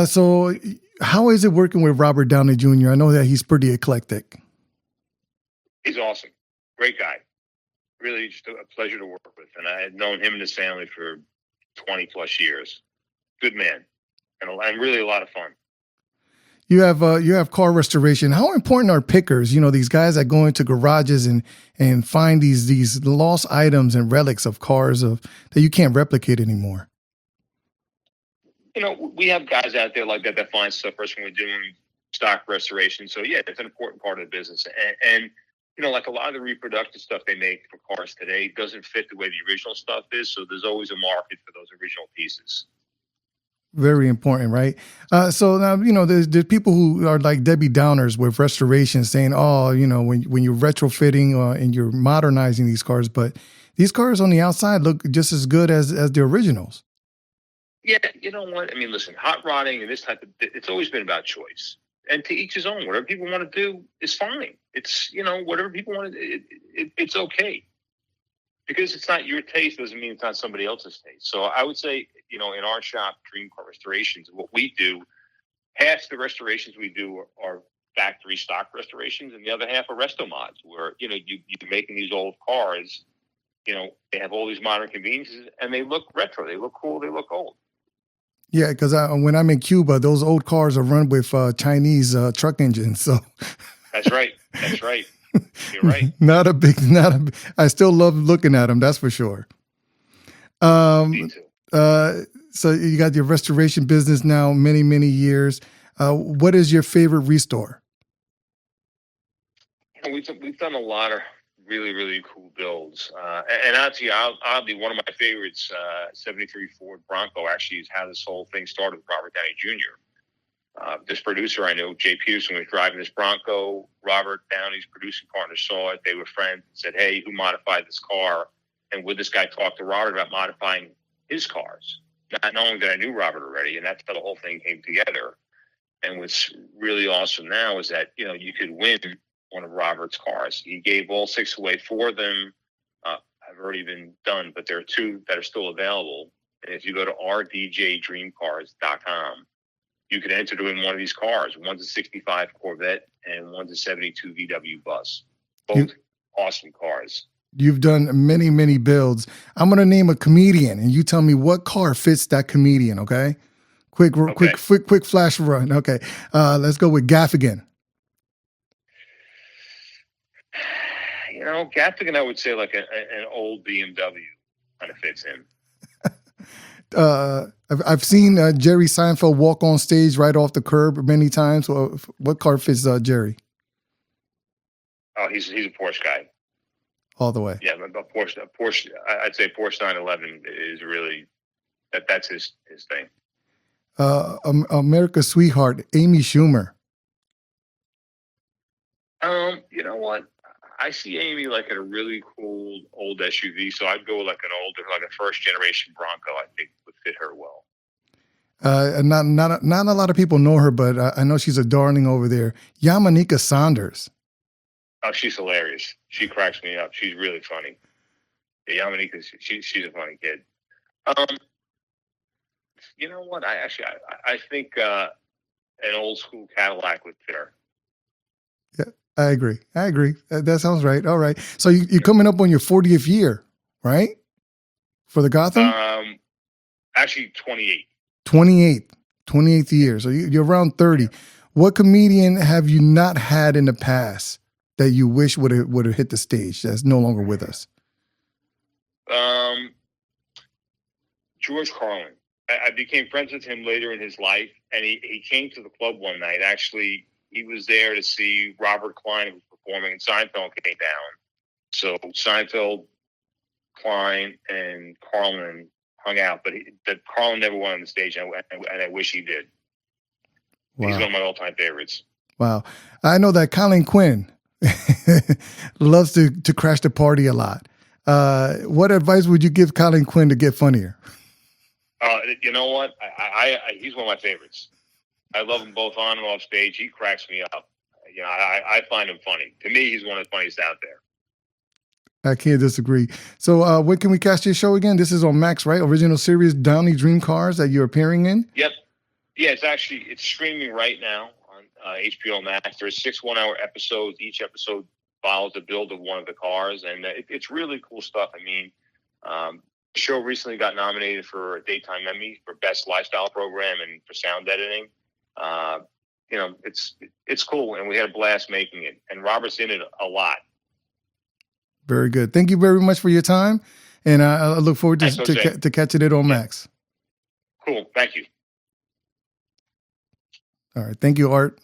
So how is it working with Robert Downey Jr.? I know that he's pretty eclectic. He's awesome. Great guy. Really just a pleasure to work with. And I had known him and his family for 20 plus years. Good man. And really a lot of fun. You have car restoration. How important are pickers? You know, these guys that go into garages and find these lost items and relics of cars that you can't replicate anymore. You know, we have guys out there like that find stuff for us when we're doing stock restoration. So yeah, it's an important part of the business. And you know, like a lot of the reproductive stuff they make for cars today doesn't fit the way the original stuff is. So there's always a market for those original pieces. Very important, right? So now, you know, there's people who are like Debbie Downers with restoration saying, oh, you know, when you're retrofitting and you're modernizing these cars, but these cars on the outside look just as good as the originals. Yeah, you know what? I mean, listen, hot rodding and this type of, it's always been about choice. And to each his own. Whatever people want to do is fine. It's, you know, whatever people want to do, it's okay. Because it's not your taste doesn't mean it's not somebody else's taste. So I would say, you know, in our shop, Dream Car Restorations, what we do, half the restorations we do are factory stock restorations, and the other half are resto mods, where, you know, you're making these old cars, you know, they have all these modern conveniences, and they look retro, they look cool, they look old. Yeah, because when I'm in Cuba, those old cars are run with Chinese truck engines. So that's right. That's right. You're right. I still love looking at them. That's for sure. Me too. So you got your restoration business now, many, many years. What is your favorite restore? You know, we've done a lot of really, really cool builds. And actually, oddly, one of my favorites, 73 Ford Bronco, actually is how this whole thing started with Robert Downey Jr. This producer I know, Jay Peterson, was driving this Bronco. Robert Downey's producing partner saw it. They were friends and said, hey, who modified this car? And would this guy talk to Robert about modifying his cars? Not knowing that I knew Robert already, and that's how the whole thing came together. And what's really awesome now is that, you know, you could win one of Robert's cars. He gave all 6 away. 4 of them have already been done, but there are 2 that are still available. And if you go to rdjdreamcars.com, you can enter to win one of these cars. One's a 65 Corvette and one's a 72 VW bus. Both awesome cars. You've done many, many builds. I'm going to name a comedian and you tell me what car fits that comedian. Okay. Quick flash run. Okay. Let's go with Gaffigan. You know, Gaffigan, I would say like an old BMW kind of fits in. I've seen Jerry Seinfeld walk on stage right off the curb many times. Well, what car fits Jerry? Oh, he's a Porsche guy. All the way. Yeah, a Porsche. I'd say Porsche 911 is really that's his thing. America's sweetheart, Amy Schumer. You know what? I see Amy like in a really cool old SUV, so I'd go like a first generation Bronco. I think would fit her well. Not a lot of people know her, but I know she's a darling over there. Yamanika Saunders. Oh, she's hilarious. She cracks me up. She's really funny. Yeah, Yamanika, she's a funny kid. You know what? I think an old school Cadillac would fit her. Yeah, I agree. That sounds right. All right. So you're coming up on your 40th year, right? For the Gotham? Actually 28. 28th year. So you're around 30. What comedian have you not had in the past that you wish would have hit the stage that's no longer with us? George Carlin. I became friends with him later in his life, and he came to the club one night. Actually, he was there to see Robert Klein, who was performing, and Seinfeld came down. So Seinfeld, Klein, and Carlin hung out, but Carlin never went on the stage, and I wish he did. Wow. He's one of my all-time favorites. Wow. I know that Colin Quinn loves to crash the party a lot. What advice would you give Colin Quinn to get funnier? You know what? He's one of my favorites. I love him both on and off stage. He cracks me up. You know, I find him funny. To me, he's one of the funniest out there. I can't disagree. So when can we catch your show again? This is on Max, right? Original Series Downey Dream Cars that you're appearing in? Yep. Yeah, it's streaming right now on HBO Max. There's 6 1-hour episodes. Each episode follows the build of one of the cars, and it's really cool stuff. I mean, the show recently got nominated for a Daytime Emmy for Best Lifestyle Program and for sound editing. You know, it's cool, and we had a blast making it. And Robert's in it a lot. Very good. Thank you very much for your time, and I look forward to catching it on Max. Cool. Thank you. All right. Thank you, Art.